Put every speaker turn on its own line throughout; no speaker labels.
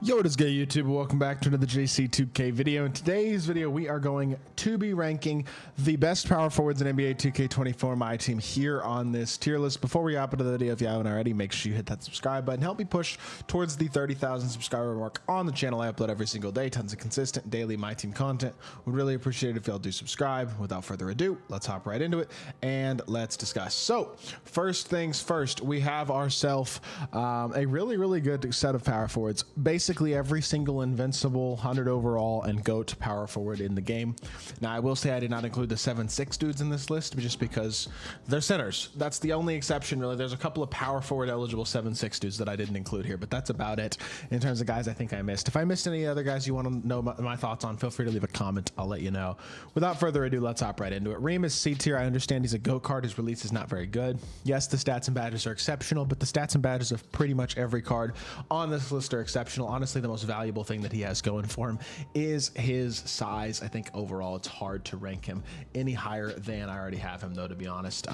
Yo, what is good, YouTube? Welcome back to another JC2K video. In today's video, we are going to be ranking the best power forwards in NBA 2K24 MyTEAM here on this tier list. Before we hop into the video, if you haven't already, make sure you hit that subscribe button. Help me push towards the 30,000 subscriber mark on the channel. I upload every single day, tons of consistent daily MyTEAM content. Would really appreciate it if y'all do subscribe. Without further ado, let's hop right into it and let's discuss. So, first things first, we have ourselves a really good set of power forwards. Basically, every single invincible 100 overall and GOAT power forward in the game. Now, I will say I did not include the 7'6" dudes in this list just because they're centers. That's the only exception, really. There's a couple of power forward eligible 7'6" dudes that I didn't include here, but that's about it in terms of guys I think I missed. If I missed any other guys you want to know my thoughts on, feel free to leave a comment. I'll let you know. Without further ado, let's hop right into it. Reem is C tier. I understand he's a GOAT card. His release is not very good. Yes, the stats and badges are exceptional, but the stats and badges of pretty much every card on this list are exceptional. Honestly, the most valuable thing that he has going for him is his size. I think overall it's hard to rank him any higher than I already have him, though, to be honest.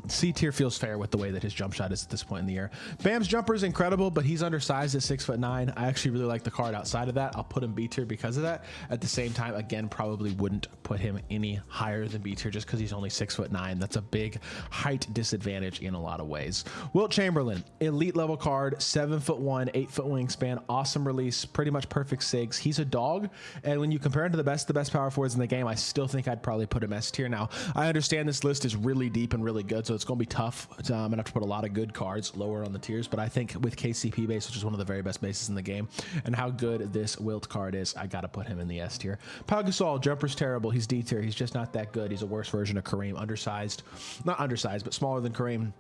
C tier feels fair with the way that his jump shot is at this point in the year. Bam's jumper is incredible, but he's undersized at 6'9". I actually really like the card outside of that. I'll put him B tier because of that. At the same time, again, probably wouldn't put him any higher than B tier just because he's only 6'9". That's a big height disadvantage in a lot of ways. Wilt Chamberlain, elite level card, 7'1", 8-foot wingspan, awesome release, pretty much perfect sigs. He's a dog, and when you compare him to the best power forwards in the game, I still think I'd probably put him S tier. Now, I understand this list is really deep and really good, so it's going to be tough. I'm gonna have to put a lot of good cards lower on the tiers, but I think with KCP base, which is one of the very best bases in the game, and how good this Wilt card is, I gotta put him in the S tier. Pau Gasol, jumper's terrible. He's D tier. He's just not that good. He's a worse version of Kareem. Undersized, not undersized, but smaller than Kareem.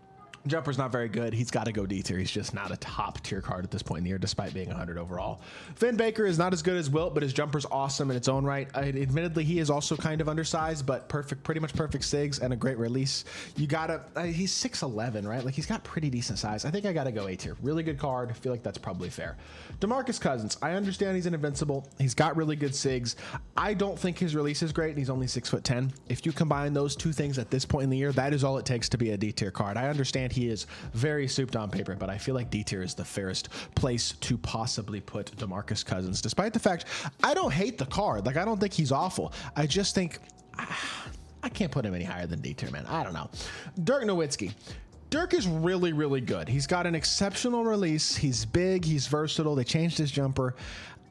Jumper's not very good. He's got to go D tier. He's just not a top tier card at this point in the year, despite being 100 overall. Finn Baker is not as good as Wilt, but his jumper's awesome in its own right. Admittedly, he is also kind of undersized, but pretty much perfect sigs and a great release. You gotta, he's 6'11", right? Like, he's got pretty decent size. I think I gotta go A tier. Really good card. I feel like that's probably fair. DeMarcus Cousins, I understand he's an invincible. He's got really good sigs. I don't think his release is great, and he's only 6'10". If you combine those two things at this point in the year, that is all it takes to be a D tier card. I understand he is very souped on paper, but I feel like D tier is the fairest place to possibly put DeMarcus Cousins, despite the fact I don't hate the card. Like, I don't think he's awful. I just think I can't put him any higher than D tier, man. I don't know. Dirk Nowitzki. Dirk is really good. He's got an exceptional release. He's big. He's versatile. They changed his jumper.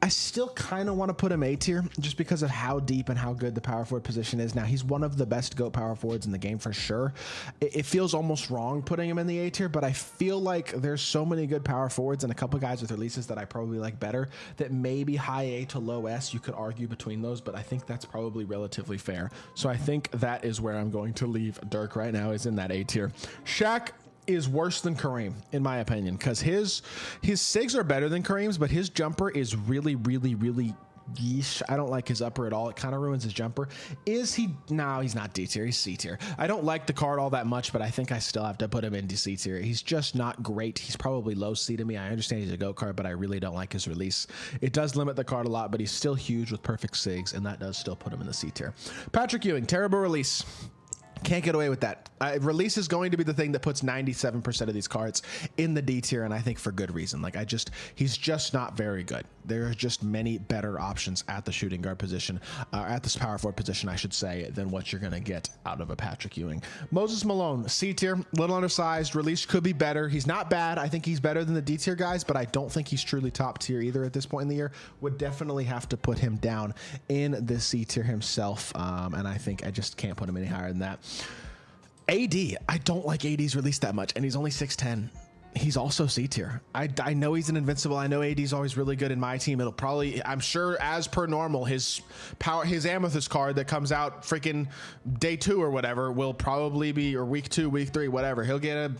I still kind of want to put him A tier just because of how deep and how good the power forward position is. Now, he's one of the best GOAT power forwards in the game for sure. It feels almost wrong putting him in the A tier, but I feel like there's so many good power forwards and a couple guys with releases that I probably like better that maybe high A to low S. You could argue between those, but I think that's probably relatively fair. So I think that is where I'm going to leave Dirk right now, is in that A tier. Shaq is worse than Kareem, in my opinion, because his sigs are better than Kareem's, but his jumper is really yeesh. I don't like his upper at all. It kind of ruins his jumper. Is he? No, he's not D tier. He's C tier. I don't like the card all that much, but I think I still have to put him into C tier. He's just not great. He's probably low C to me. I understand he's a GOAT card, but I really don't like his release. It does limit the card a lot, but he's still huge with perfect sigs, and that does still put him in the C tier. Patrick Ewing, terrible release. Can't get away with that. Release is going to be the thing that puts 97% of these cards in the D tier, and I think for good reason. Like, he's just not very good. There are just many better options at the shooting guard position, at this power forward position, I should say, than what you're going to get out of a Patrick Ewing. Moses Malone, C tier, little undersized. Release could be better. He's not bad. I think he's better than the D tier guys, but I don't think he's truly top tier either at this point in the year. Would definitely have to put him down in the C tier himself, and I think I just can't put him any higher than that. AD, I don't like AD's release that much, and he's only 6'10". He's also C tier. I know he's an invincible. I know AD's always really good in my team. It'll probably, I'm sure, as per normal, his Amethyst card that comes out freaking day 2 or whatever will probably be, or week 2, week 3, whatever. He'll get a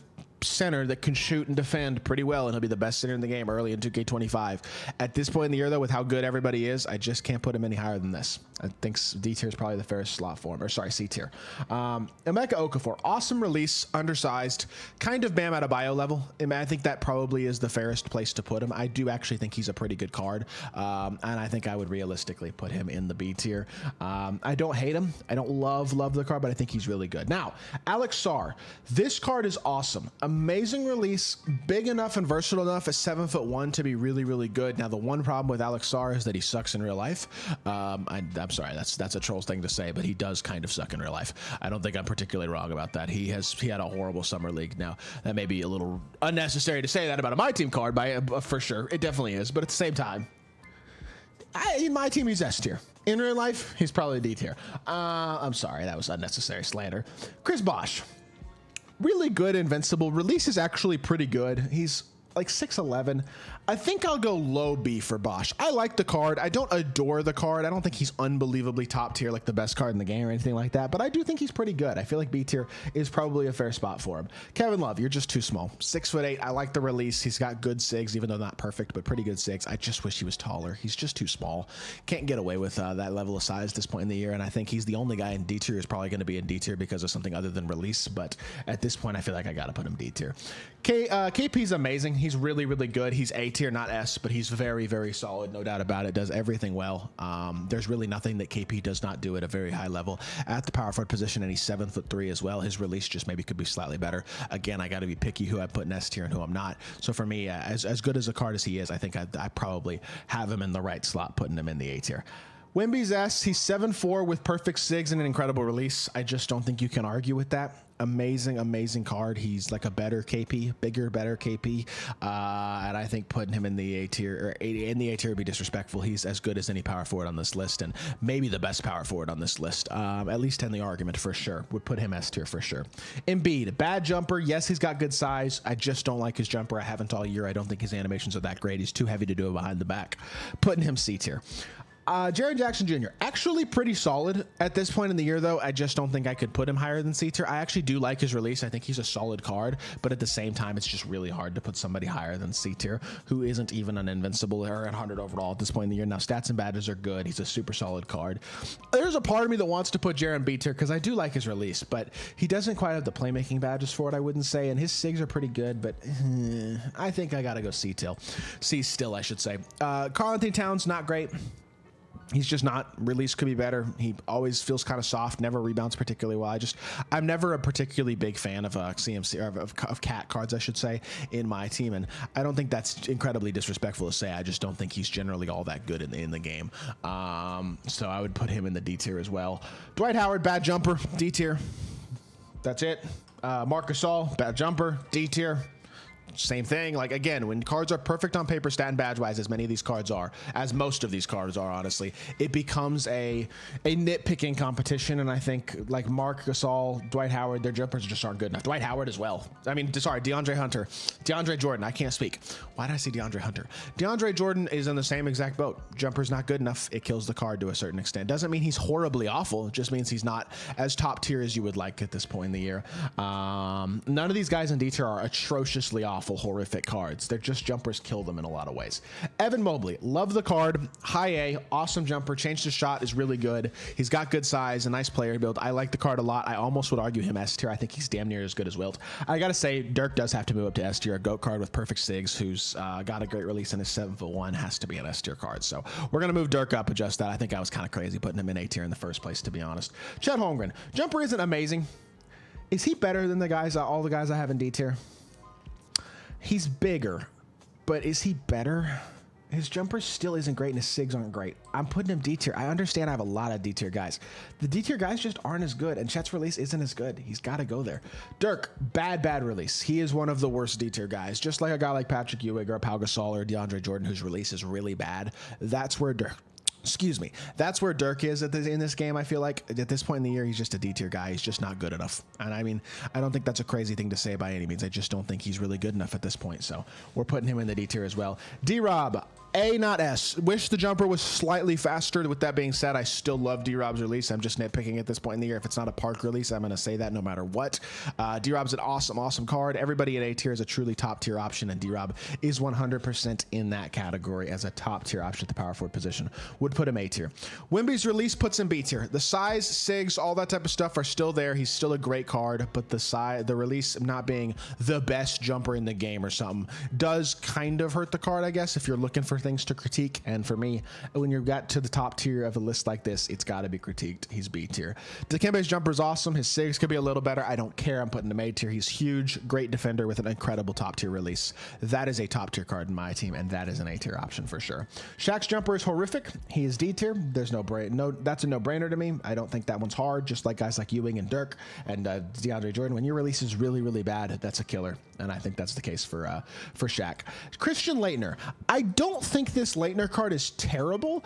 center that can shoot and defend pretty well, and he'll be the best center in the game early in 2K25. At this point in the year, though, with how good everybody is, I just can't put him any higher than this. I think D tier is probably the fairest slot for him, or sorry, C tier. Emeka Okafor, awesome release, undersized, kind of Bam Adebayo level. I think that probably is the fairest place to put him. I do actually think he's a pretty good card, and I think I would realistically put him in the B tier. I don't hate him. I don't love the card, but I think he's really good. Now, Alex Sarr, this card is awesome. amazing release, big enough and versatile enough at 7'1" to be really, really good. Now, the one problem with Alex Sarr is that he sucks in real life. I'm sorry, that's a troll's thing to say, but he does kind of suck in real life. I don't think I'm particularly wrong about that. He had a horrible summer league. Now, that may be a little unnecessary to say that about a MyTEAM card, for sure. It definitely is, but at the same time, in my team, he's S tier. In real life, he's probably D tier. I'm sorry, that was unnecessary slander. Chris Bosch, really good invincible. Release is actually pretty good. He's like 6'11". I think I'll go low B for Bosch. I like the card. I don't adore the card. I don't think he's unbelievably top tier, like the best card in the game or anything like that, but I do think he's pretty good. I feel like B tier is probably a fair spot for him. Kevin Love, you're just too small. 6'8". I like the release. He's got good sigs, even though not perfect, but pretty good sigs. I just wish he was taller. He's just too small. Can't get away with that level of size at this point in the year, and I think he's the only guy in D tier who's probably going to be in D tier because of something other than release, but at this point, I feel like I got to put him D tier. KP's amazing. He's really, really good. He's A tier, not S, but he's very, very solid, no doubt about it. Does everything well. There's really nothing that KP does not do at a very high level at the power forward position, and he's 7'3" as well. His release just maybe could be slightly better. Again, I got to be picky who I put in S tier and who I'm not. So for me, as good as a card as he is, I think I probably have him in the right slot, putting him in the A tier. Wimby's S, he's 7'4" with perfect sigs and an incredible release. I just don't think you can argue with that. Amazing, amazing card. He's like a better KP, bigger, better KP. And I think putting him in the A tier, or in the A tier would be disrespectful. He's as good as any power forward on this list, and maybe the best power forward on this list. At least in the argument for sure. Would put him S tier for sure. Embiid, bad jumper. Yes, he's got good size. I just don't like his jumper. I haven't all year. I don't think his animations are that great. He's too heavy to do it behind the back. Putting him C tier. Jaren Jackson Jr. actually pretty solid at this point in the year, though. I just don't think I could put him higher than C tier. I actually do like his release. I think he's a solid card, but at the same time, it's just really hard to put somebody higher than C tier who isn't even an invincible or 100 overall at this point in the year. Now, stats and badges are good. He's a super solid card. There's a part of me that wants to put Jaren B tier because I do like his release, but he doesn't quite have the playmaking badges for it, I wouldn't say, and his sigs are pretty good, but I think I got to go C tier. C still, I should say. Karl-Anthony Towns, not great. He's just not. Release could be better. He always feels kind of soft, never rebounds particularly well. I'm never a particularly big fan of CMC, or of cat cards, I should say, in my team, and I don't think that's incredibly disrespectful to say. I just don't think he's generally all that good in the game. So I would put him in the D tier as well. Dwight Howard, bad jumper, D tier. That's it. Marc Gasol, bad jumper, D tier. Same thing. Like, again, when cards are perfect on paper, stat and badge wise, as many of these cards are, as most of these cards are, honestly, it becomes a nitpicking competition. And I think like Marc Gasol, Dwight Howard, their jumpers just aren't good enough. Dwight Howard as well. I mean, sorry, DeAndre Jordan. I can't speak. Why did I say DeAndre Hunter? DeAndre Jordan is in the same exact boat. Jumper's not good enough. It kills the card to a certain extent. Doesn't mean he's horribly awful. It just means he's not as top tier as you would like at this point in the year. None of these guys in D tier are atrociously awful, horrific cards. They're just jumpers kill them in a lot of ways. Evan Mobley, love the card. High A, awesome jumper. Changed his shot, is really good. He's got good size, a nice player build. I like the card a lot. I almost would argue him S tier. I think he's damn near as good as Wilt. I gotta say, Dirk does have to move up to S tier. A GOAT card with perfect sigs, who's got a great release and is 7'1", has to be an S tier card. So we're gonna move Dirk up, adjust that. I think I was kind of crazy putting him in A tier in the first place, to be honest. Chet Holmgren, jumper isn't amazing. Is he better than the guys, all the guys I have in D tier? He's bigger, but is he better? His jumper still isn't great and his sigs aren't great. I'm putting him D tier. I understand I have a lot of D tier guys. The D tier guys just aren't as good, and Chet's release isn't as good. He's got to go there. Dirk, bad release. He is one of the worst D tier guys. Just like a guy like Patrick Ewing or Pau Gasol or DeAndre Jordan, whose release is really bad. That's where Dirk... Excuse me. That's where Dirk is in this game. I feel like at this point in the year, he's just a D tier guy. He's just not good enough. And I mean, I don't think that's a crazy thing to say by any means. I just don't think he's really good enough at this point. So we're putting him in the D tier as well. D-Rob, A, not S. Wish the jumper was slightly faster. With that being said, I still love D-Rob's release. I'm just nitpicking at this point in the year. If it's not a park release, I'm going to say that no matter what. D-Rob's an awesome card. Everybody at A tier is a truly top tier option, and D-Rob is 100% in that category as a top tier option at the power forward position. Would put him A tier. Wimby's release puts him B tier. The size, sigs, all that type of stuff are still there. He's still a great card, but the release not being the best jumper in the game or something does kind of hurt the card, I guess, if you're looking for things to critique. And for me, when you've got to the top tier of a list like this, it's got to be critiqued. He's B tier. Dikembe's jumper is awesome. His SIGs could be a little better. I don't care. I'm putting him A tier. He's huge, great defender with an incredible top tier release. That is a top tier card in my team, and that is an A tier option for sure. Shaq's jumper is horrific. He is D tier. There's that's a no-brainer to me. I don't think that one's hard. Just like guys like Ewing and Dirk and DeAndre Jordan, when your release is really, really bad, that's a killer. And I think that's the case for Shaq. Christian Laettner. I don't think this Laettner card is terrible.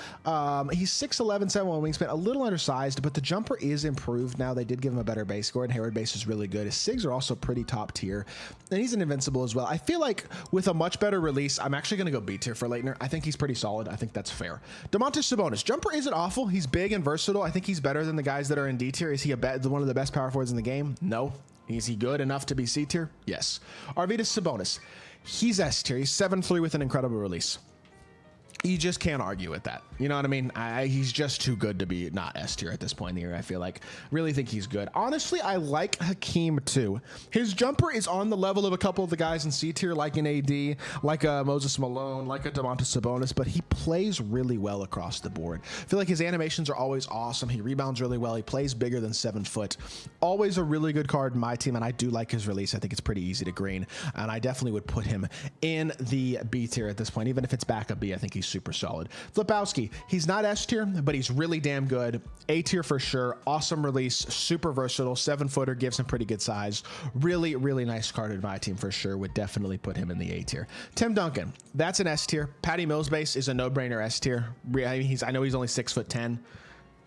He's 6'11", 7'1" wingspan, a little undersized, but the jumper is improved now. They did give him a better base score, and Hayward base is really good. His SIGs are also pretty top tier, and he's an invincible as well. I feel like with a much better release, I'm actually going to go B tier for Laettner. I think he's pretty solid. I think that's fair. Domantas Sabonis. Jumper isn't awful. He's big and versatile. I think he's better than the guys that are in D tier. Is he one of the best power forwards in the game? No. Is he good enough to be C tier? Yes. Arvydas Sabonis. He's S tier. He's 7'3" with an incredible release. You just can't argue with that. You know what I mean? He's just too good to be not S tier at this point in the year, I feel like. Really think he's good. Honestly, I like Hakeem too. His jumper is on the level of a couple of the guys in C tier, like an AD, like a Moses Malone, like a Domantas Sabonis, but he plays really well across the board. I feel like his animations are always awesome. He rebounds really well. He plays bigger than 7 foot. Always a really good card in my team, and I do like his release. I think it's pretty easy to green, and I definitely would put him in the B tier at this point. Even if it's backup B, I think he's super solid. Flipowski, he's not S tier, but he's really damn good. A tier for sure. Awesome release, super versatile, 7-footer, gives him pretty good size. Really, really nice card in my team for sure. Would definitely put him in the A tier. Tim Duncan, that's an S tier. Patty Mills base is a no-brainer S tier. I know he's only 6'10".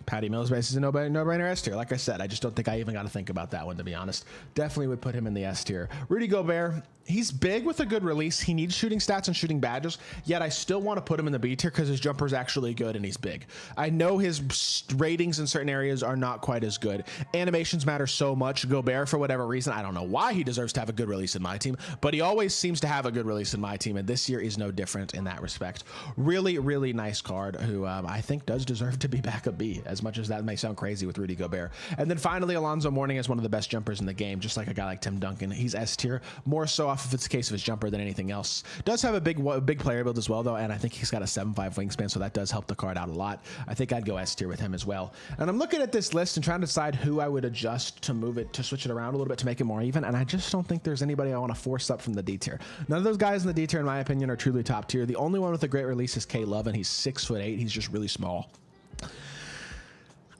Patty Mills base is a no-brainer S tier. Like I said, I just don't think I even got to think about that one, to be honest. Definitely would put him in the S tier. Rudy Gobert, he's big with a good release. He needs shooting stats and shooting badges, yet I still want to put him in the B tier because his jumper is actually good and he's big. I know his ratings in certain areas are not quite as good. Animations matter so much. Gobert, for whatever reason, I don't know why he deserves to have a good release in my team, but he always seems to have a good release in my team, and this year is no different in that respect. Really, really nice card who I think does deserve to be backup B, as much as that may sound crazy with Rudy Gobert. And then finally, Alonzo Mourning is one of the best jumpers in the game, just like a guy like Tim Duncan. He's S tier, more so off if it's the case of his jumper than anything else. Does have a big player build as well, though, and I think he's got a 7'5" wingspan, so that does help the card out a lot. I think I'd go S tier with him as well. And I'm looking at this list and trying to decide who I would adjust to switch it around a little bit to make it more even, and I just don't think there's anybody I want to force up from the D tier. None of those guys in the D tier, in my opinion, are truly top tier. The only one with a great release is K Love, and he's 6'8". He's just really small.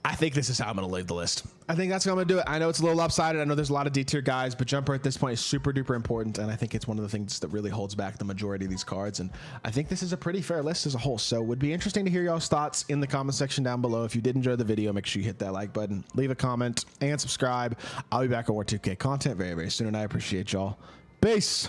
I think this is how I'm going to leave the list. I think that's how I'm going to do it. I know it's a little lopsided. I know there's a lot of D-tier guys, but jumper at this point is super duper important, and I think it's one of the things that really holds back the majority of these cards, and I think this is a pretty fair list as a whole. So it would be interesting to hear y'all's thoughts in the comment section down below. If you did enjoy the video, make sure you hit that like button, leave a comment, and subscribe. I'll be back on more 2K content very, very soon, and I appreciate y'all. Peace.